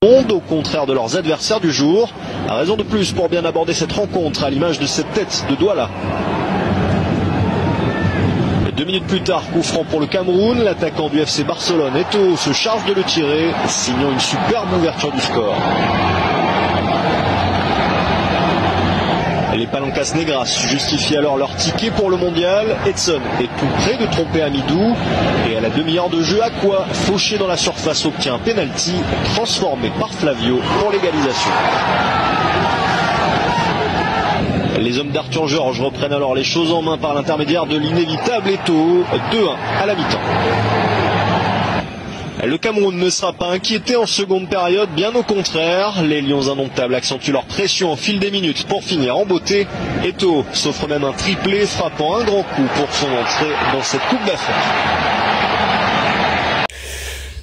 Au contraire de leurs adversaires du jour. Raison de plus pour bien aborder cette rencontre à l'image de cette tête de Douala. 2 minutes plus tard, coup franc pour le Cameroun. L'attaquant du FC Barcelone, Eto'o, se charge de le tirer, signant une superbe ouverture du score. Les Palancas Negras justifient alors leur ticket pour le mondial. Edson est tout près de tromper Amidou. Et à la demi-heure de jeu, Aqua, fauché dans la surface, obtient un penalty transformé par Flavio pour l'égalisation. Les hommes d'Arthur Georges reprennent alors les choses en main par l'intermédiaire de l'inévitable Eto'o, 2-1 à la mi-temps. Le Cameroun ne sera pas inquiété en seconde période, bien au contraire. Les Lions indomptables accentuent leur pression au fil des minutes pour finir en beauté. Eto'o s'offre même un triplé, frappant un grand coup pour son entrée dans cette Coupe d'Afrique.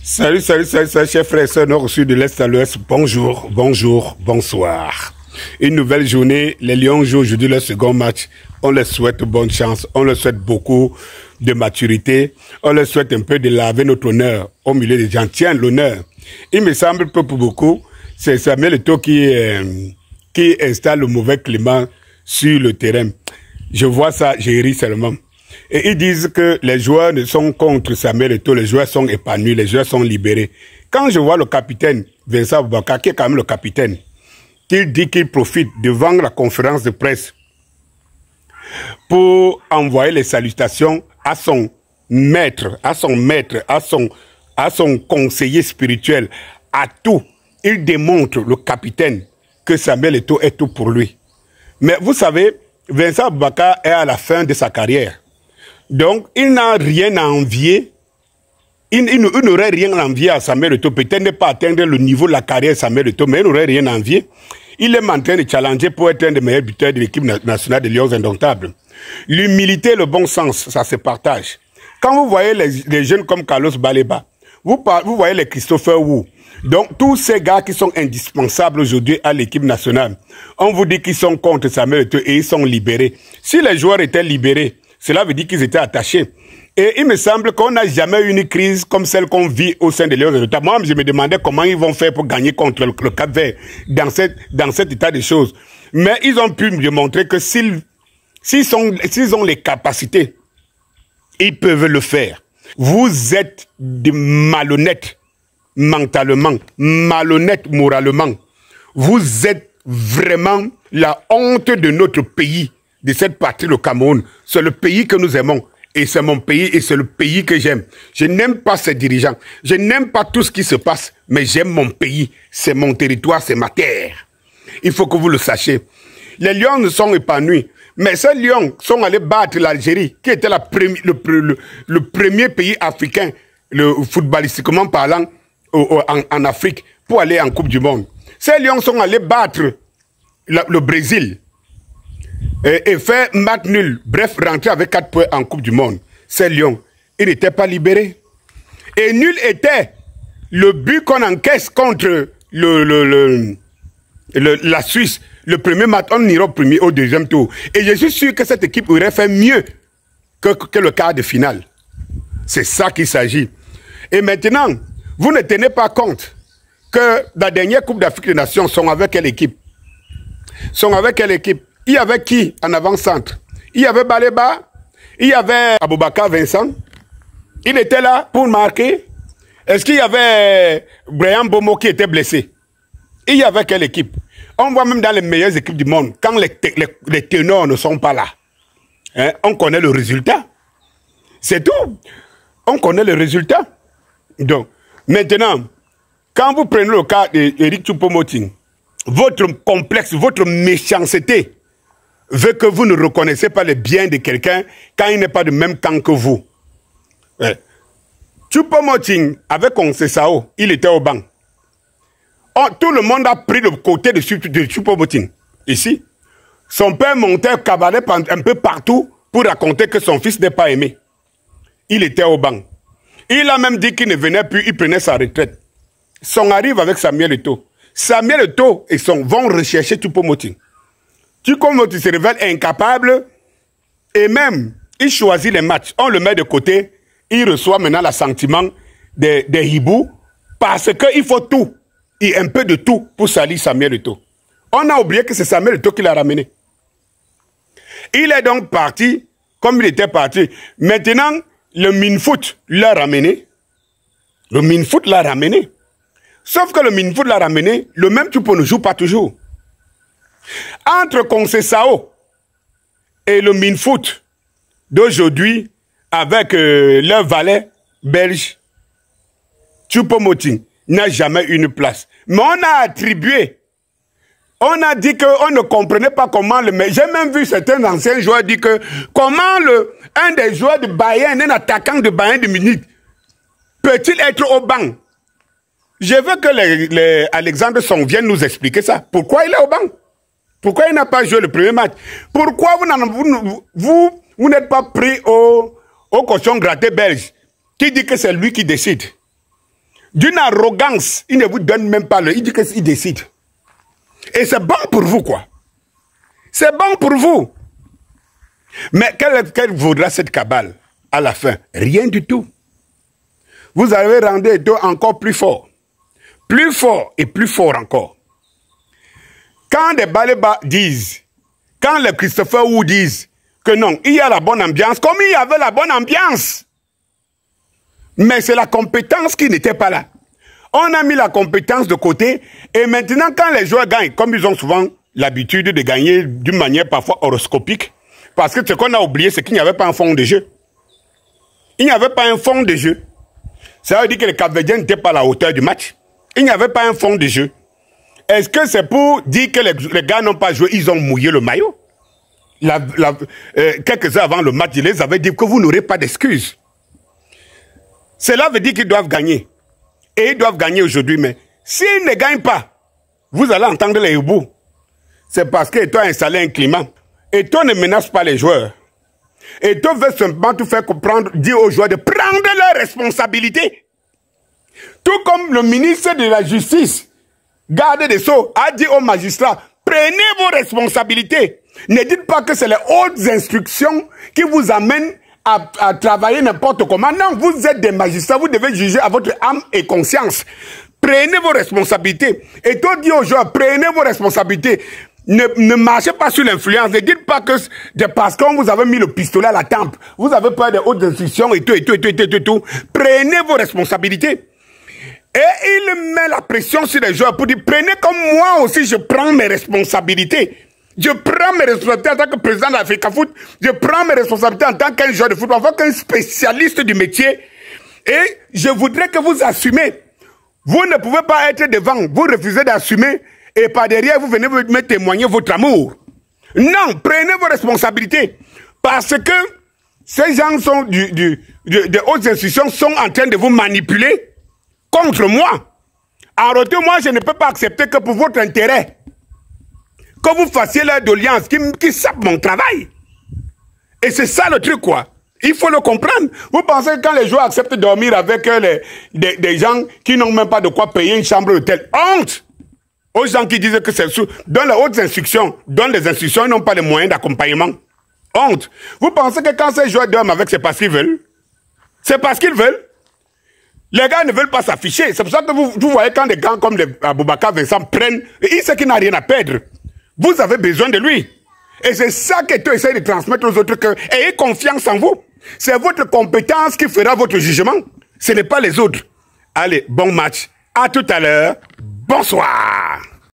Salut, chers frères et sœurs nord-sud de l'Est à l'Ouest. Bonjour, bonsoir. Une nouvelle journée, les Lions jouent aujourd'hui leur second match. On leur souhaite bonne chance, on leur souhaite beaucoup de maturité, on leur souhaite un peu de laver notre honneur au milieu des gens. Tiens, l'honneur, il me semble peu pour beaucoup, c'est Samuel Eto'o qui installe le mauvais climat sur le terrain. Je vois ça, j'ai ri seulement. Et ils disent que les joueurs ne sont contre Samuel Eto'o, les joueurs sont épanouis, les joueurs sont libérés. Quand je vois le capitaine Vincent Aboubakar, qui est quand même le capitaine, qu'il dit qu'il profite devant la conférence de presse pour envoyer les salutations à son maître, à son conseiller spirituel, à tout. Il démontre, le capitaine, que Samuel Eto'o est tout pour lui. Mais vous savez, Vincent Aboubakar est à la fin de sa carrière. Donc, il n'a rien à envier. Il n'aurait rien à envier à Samuel Eto'o. Peut-être ne pas atteindre le niveau de la carrière de Samuel Eto'o, mais il n'aurait rien à envier. Il est en train de challenger pour être un des meilleurs buteurs de l'équipe nationale des Lions indomptables. L'humilité et le bon sens, ça se partage. Quand vous voyez les jeunes comme Carlos Baleba, vous voyez les Christopher Wu, donc tous ces gars qui sont indispensables aujourd'hui à l'équipe nationale, on vous dit qu'ils sont contre Samuel Eto'o et ils sont libérés. Si les joueurs étaient libérés, cela veut dire qu'ils étaient attachés. Et il me semble qu'on n'a jamais eu une crise comme celle qu'on vit au sein des Lions indomptables. Moi, je me demandais comment ils vont faire pour gagner contre le Cap-Vert dans cet état de choses. Mais ils ont pu me démontrer que s'ils ont les capacités, ils peuvent le faire. Vous êtes des malhonnêtes mentalement, malhonnêtes moralement. Vous êtes vraiment la honte de notre pays, de cette partie du Cameroun. C'est le pays que nous aimons. Et c'est mon pays et c'est le pays que j'aime. Je n'aime pas ces dirigeants. Je n'aime pas tout ce qui se passe, mais j'aime mon pays. C'est mon territoire, c'est ma terre. Il faut que vous le sachiez. Les Lions ne sont épanouis. Mais ces Lions sont allés battre l'Algérie, qui était le premier pays africain, footballistiquement parlant, en Afrique, pour aller en Coupe du Monde. Ces Lions sont allés battre le Brésil. Et faire match nul, bref, rentrer avec 4 points en Coupe du Monde. Ces Lions, ils n'étaient pas libérés. Et nul était le but qu'on encaisse contre la Suisse. Le premier match, on ira au deuxième tour. Et je suis sûr que cette équipe aurait fait mieux que le quart de finale. C'est ça qu'il s'agit. Et maintenant, vous ne tenez pas compte que la dernière Coupe d'Afrique des Nations sont avec quelle équipe? Il y avait qui en avant-centre? Il y avait Baleba, il y avait Aboubakar Vincent. Il était là pour marquer. Est-ce qu'il y avait Brian Bomo qui était blessé? Il y avait quelle équipe? On voit même dans les meilleures équipes du monde, quand les ténors ne sont pas là, hein, on connaît le résultat. C'est tout. On connaît le résultat. Donc, maintenant, quand vous prenez le cas d'Éric Choupo-Moting, votre complexe, votre méchanceté veut que vous ne reconnaissez pas le bien de quelqu'un quand il n'est pas du même camp que vous. Choupo-Moting, avec Conceição, il était au banc. Tout le monde a pris le côté de Choupo-Moting. Ici, son père montait cabaret un peu partout pour raconter que son fils n'est pas aimé. Il était au banc. Il a même dit qu'il ne venait plus, il prenait sa retraite. Son arrive avec Samuel Eto'o. Samuel Eto'o et vont rechercher Choupo-Moting. Choupo-Moting se révèle incapable et même, il choisit les matchs. On le met de côté, il reçoit maintenant l'assentiment des hiboux parce qu'il faut tout. et un peu de tout pour salir Samuel Eto'o. On a oublié que c'est Samuel Eto'o qui l'a ramené. Il est donc parti, comme il était parti. Maintenant, le Minfoot l'a ramené. Le Minfoot l'a ramené. Sauf que le Minfoot l'a ramené, le même Tchoupo ne joue pas toujours. Entre Conceição et le Minfoot d'aujourd'hui, avec leur valet belge, Choupo-Moting n'a jamais eu une place. Mais on a attribué, on a dit qu'on ne comprenait pas comment le... J'ai même vu certains anciens joueurs dire que comment un des joueurs de Bayern, un attaquant de Bayern de Munich, peut-il être au banc? Je veux que Alexandre Song vienne nous expliquer ça. Pourquoi il est au banc? Pourquoi il n'a pas joué le premier match? Pourquoi vous n'êtes pas pris au cochon gratté belge qui dit que c'est lui qui décide? D'une arrogance, il ne vous donne même pas il dit qu'il décide. Et c'est bon pour vous, quoi. C'est bon pour vous. Mais quelle vaudra cette cabale à la fin? Rien du tout. Vous avez rendu Eto'o encore plus fort. Plus fort et plus fort encore. Quand les Baleba disent, quand les Christopher Wu disent que non, il y a la bonne ambiance, comme il y avait la bonne ambiance. Mais c'est la compétence qui n'était pas là. On a mis la compétence de côté et maintenant quand les joueurs gagnent, comme ils ont souvent l'habitude de gagner d'une manière parfois horoscopique, parce que ce qu'on a oublié, c'est qu'il n'y avait pas un fond de jeu. Il n'y avait pas un fond de jeu. Ça veut dire que les Cap-Verdiens n'étaient pas à la hauteur du match. Il n'y avait pas un fond de jeu. Est-ce que c'est pour dire que les gars n'ont pas joué, ils ont mouillé le maillot? Quelques heures avant le match, ils les avaient dit que vous n'aurez pas d'excuses. Cela veut dire qu'ils doivent gagner. Et ils doivent gagner aujourd'hui. Mais s'ils ne gagnent pas, vous allez entendre les hiboux. C'est parce qu'Eto'o a installé un climat. Eto'o ne menace pas les joueurs. Eto'o veut simplement tout faire comprendre, dire aux joueurs de prendre leurs responsabilités. Tout comme le ministre de la Justice, garde des Sceaux, a dit aux magistrats, prenez vos responsabilités. Ne dites pas que c'est les hautes instructions qui vous amènent à travailler n'importe comment. Non, vous êtes des magistrats, vous devez juger à votre âme et conscience. Prenez vos responsabilités. Et tout dit aux joueurs, prenez vos responsabilités. Ne marchez pas sur l'influence. Ne dites pas que parce qu'on vous avait mis le pistolet à la tempe, vous avez peur des hautes instructions et tout. Prenez vos responsabilités. Et il met la pression sur les joueurs pour dire, prenez comme moi aussi, je prends mes responsabilités. Je prends mes responsabilités en tant que président de l'Africa Foot. Je prends mes responsabilités en tant qu'un joueur de football, en tant qu'un spécialiste du métier. Et je voudrais que vous assumez. Vous ne pouvez pas être devant. Vous refusez d'assumer. Et par derrière, vous venez me témoigner votre amour. Non, prenez vos responsabilités. Parce que ces gens sont des hautes institutions sont en train de vous manipuler contre moi. En retour, moi, je ne peux pas accepter que pour votre intérêt, que vous fassiez l'air d'alliance qui sape mon travail. Et c'est ça le truc, quoi. Il faut le comprendre. Vous pensez que quand les joueurs acceptent de dormir avec des gens qui n'ont même pas de quoi payer une chambre d'hôtel, honte aux gens qui disent que c'est sous. Dans les hautes instructions, dans les instructions, ils n'ont pas les moyens d'accompagnement. Honte. Vous pensez que quand ces joueurs dorment avec, c'est parce qu'ils veulent? C'est parce qu'ils veulent? Les gars ne veulent pas s'afficher. C'est pour ça que vous voyez quand des gars comme les Aboubakar Vincent prennent, il sait qu'il n'a rien à perdre. Vous avez besoin de lui. Et c'est ça qu'Eto'o essaie de transmettre aux autres, que ayez confiance en vous. C'est votre compétence qui fera votre jugement. Ce n'est pas les autres. Allez, bon match. À tout à l'heure. Bonsoir.